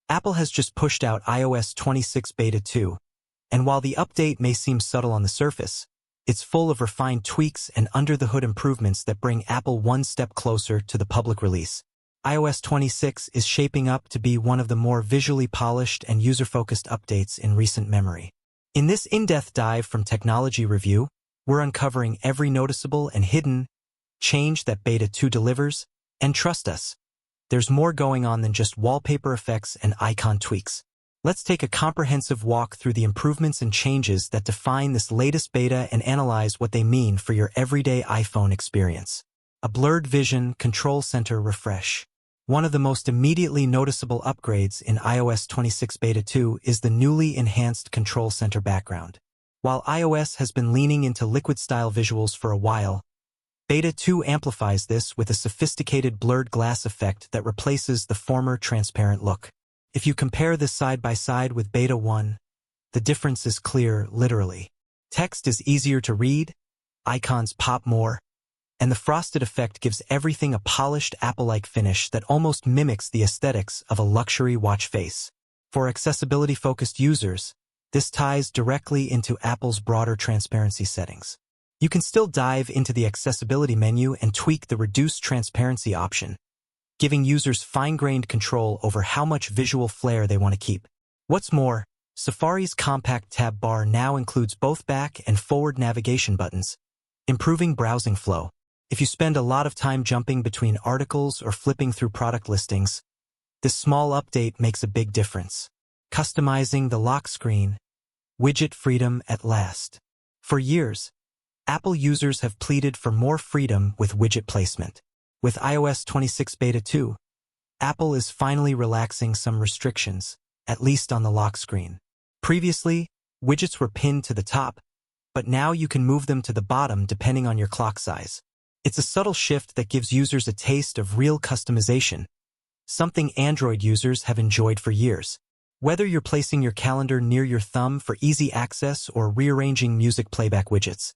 Apple has just pushed out iOS 26 Beta 2, and while the update may seem subtle on the surface, it's full of refined tweaks and under-the-hood improvements that bring Apple one step closer to the public release. iOS 26 is shaping up to be one of the more visually polished and user-focused updates in recent memory. In this in-depth dive from Technology Review, we're uncovering every noticeable and hidden change that Beta 2 delivers, and trust us, there's more going on than just wallpaper effects and icon tweaks. Let's take a comprehensive walk through the improvements and changes that define this latest beta and analyze what they mean for your everyday iPhone experience. A blurred vision control center refresh. One of the most immediately noticeable upgrades in iOS 26 Beta 2 is the newly enhanced control center background. While iOS has been leaning into liquid-style visuals for a while, Beta 2 amplifies this with a sophisticated blurred glass effect that replaces the former transparent look. If you compare this side by side with Beta 1, the difference is clear, literally. Text is easier to read, icons pop more, and the frosted effect gives everything a polished Apple-like finish that almost mimics the aesthetics of a luxury watch face. For accessibility-focused users, this ties directly into Apple's broader transparency settings. You can still dive into the accessibility menu and tweak the reduced transparency option, giving users fine-grained control over how much visual flair they want to keep. What's more, Safari's compact tab bar now includes both back and forward navigation buttons, improving browsing flow. If you spend a lot of time jumping between articles or flipping through product listings, this small update makes a big difference. Customizing the lock screen. Widget freedom at last. For years, Apple users have pleaded for more freedom with widget placement. With iOS 26 Beta 2, Apple is finally relaxing some restrictions, at least on the lock screen. Previously, widgets were pinned to the top, but now you can move them to the bottom depending on your clock size. It's a subtle shift that gives users a taste of real customization, something Android users have enjoyed for years. Whether you're placing your calendar near your thumb for easy access or rearranging music playback widgets,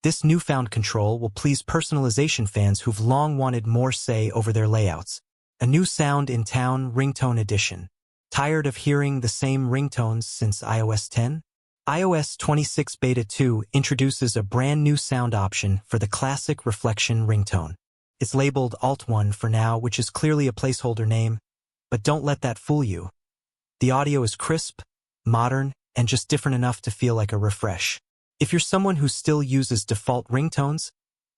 this newfound control will please personalization fans who've long wanted more say over their layouts. A new sound in town ringtone edition. Tired of hearing the same ringtones since iOS 10? iOS 26 Beta 2 introduces a brand new sound option for the classic reflection ringtone. It's labeled Alt1 for now, which is clearly a placeholder name, but don't let that fool you. The audio is crisp, modern, and just different enough to feel like a refresh. If you're someone who still uses default ringtones,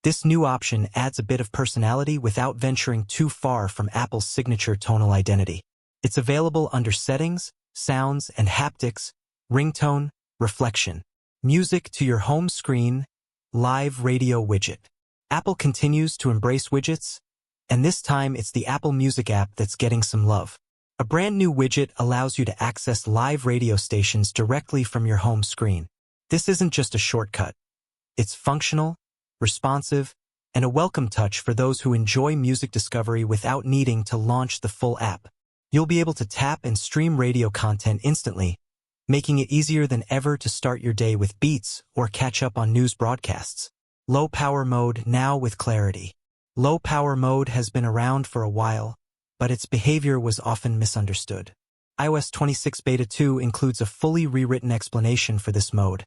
this new option adds a bit of personality without venturing too far from Apple's signature tonal identity. It's available under Settings, Sounds, and Haptics, Ringtone, Reflection, Music to your home screen, Live Radio widget. Apple continues to embrace widgets, and this time it's the Apple Music app that's getting some love. A brand new widget allows you to access live radio stations directly from your home screen. This isn't just a shortcut. It's functional, responsive, and a welcome touch for those who enjoy music discovery without needing to launch the full app. You'll be able to tap and stream radio content instantly, making it easier than ever to start your day with beats or catch up on news broadcasts. Low power mode now with clarity. Low power mode has been around for a while, but its behavior was often misunderstood. iOS 26 Beta 2 includes a fully rewritten explanation for this mode,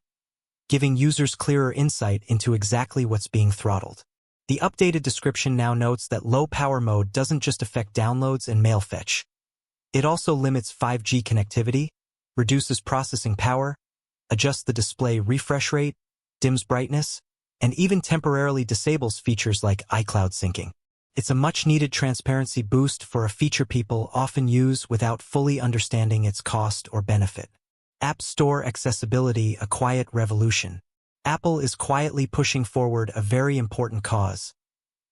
giving users clearer insight into exactly what's being throttled. The updated description now notes that low power mode doesn't just affect downloads and mail fetch. It also limits 5G connectivity, reduces processing power, adjusts the display refresh rate, dims brightness, and even temporarily disables features like iCloud syncing. It's a much-needed transparency boost for a feature people often use without fully understanding its cost or benefit. App Store accessibility, a quiet revolution. Apple is quietly pushing forward a very important cause: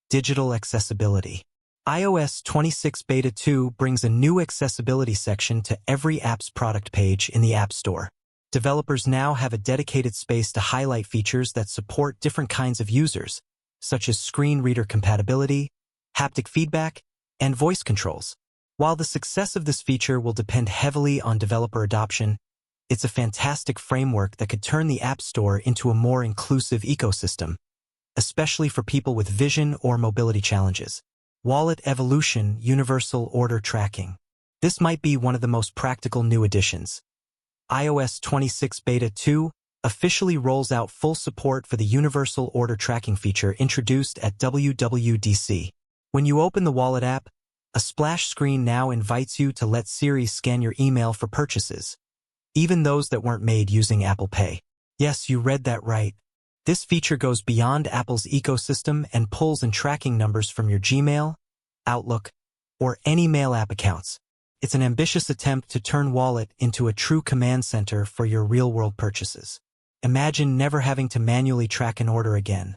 digital accessibility. iOS 26 Beta 2 brings a new accessibility section to every app's product page in the App Store. Developers now have a dedicated space to highlight features that support different kinds of users, such as screen reader compatibility, haptic feedback, and voice controls. While the success of this feature will depend heavily on developer adoption, it's a fantastic framework that could turn the App Store into a more inclusive ecosystem, especially for people with vision or mobility challenges. Wallet evolution, universal order tracking. This might be one of the most practical new additions. iOS 26 Beta 2 officially rolls out full support for the Universal Order Tracking feature introduced at WWDC. When you open the Wallet app, a splash screen now invites you to let Siri scan your email for purchases, even those that weren't made using Apple Pay. Yes, you read that right. This feature goes beyond Apple's ecosystem and pulls in tracking numbers from your Gmail, Outlook, or any mail app accounts. It's an ambitious attempt to turn Wallet into a true command center for your real-world purchases. Imagine never having to manually track an order again.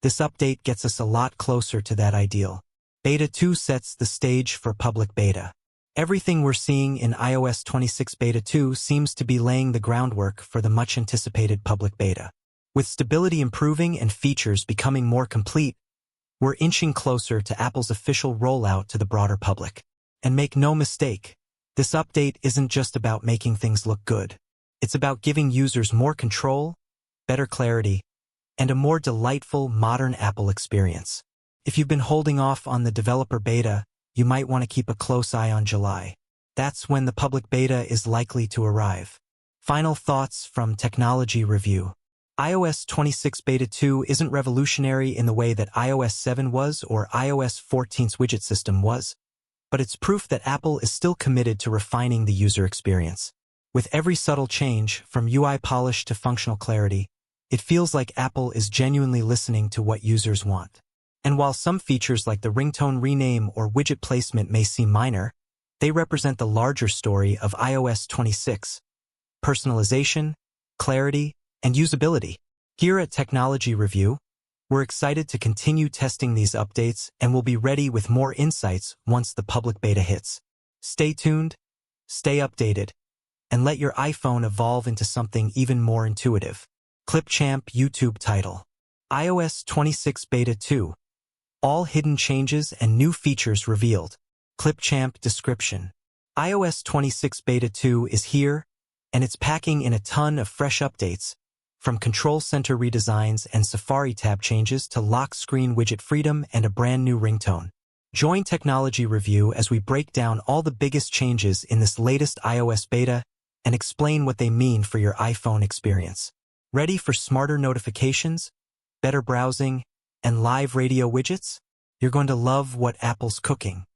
This update gets us a lot closer to that ideal. Beta 2 sets the stage for public beta. Everything we're seeing in iOS 26 Beta 2 seems to be laying the groundwork for the much-anticipated public beta. With stability improving and features becoming more complete, we're inching closer to Apple's official rollout to the broader public. And make no mistake, this update isn't just about making things look good. It's about giving users more control, better clarity, and a more delightful modern Apple experience. If you've been holding off on the developer beta, you might want to keep a close eye on July. That's when the public beta is likely to arrive. Final thoughts from Technology Review. iOS 26 Beta 2 isn't revolutionary in the way that iOS 7 was or iOS 14's widget system was, but it's proof that Apple is still committed to refining the user experience. With every subtle change, from UI polish to functional clarity, it feels like Apple is genuinely listening to what users want. And while some features like the ringtone rename or widget placement may seem minor, they represent the larger story of iOS 26: personalization, clarity, and usability. Here at Technology Review, we're excited to continue testing these updates and will be ready with more insights once the public beta hits. Stay tuned, stay updated, and let your iPhone evolve into something even more intuitive. Clipchamp YouTube title: iOS 26 Beta 2. All hidden changes and new features revealed. Clipchamp description: iOS 26 Beta 2 is here, and it's packing in a ton of fresh updates, from Control Center redesigns and Safari tab changes to lock screen widget freedom and a brand new ringtone. Join Technology Review as we break down all the biggest changes in this latest iOS beta and explain what they mean for your iPhone experience. Ready for smarter notifications, better browsing, and live radio widgets? You're going to love what Apple's cooking.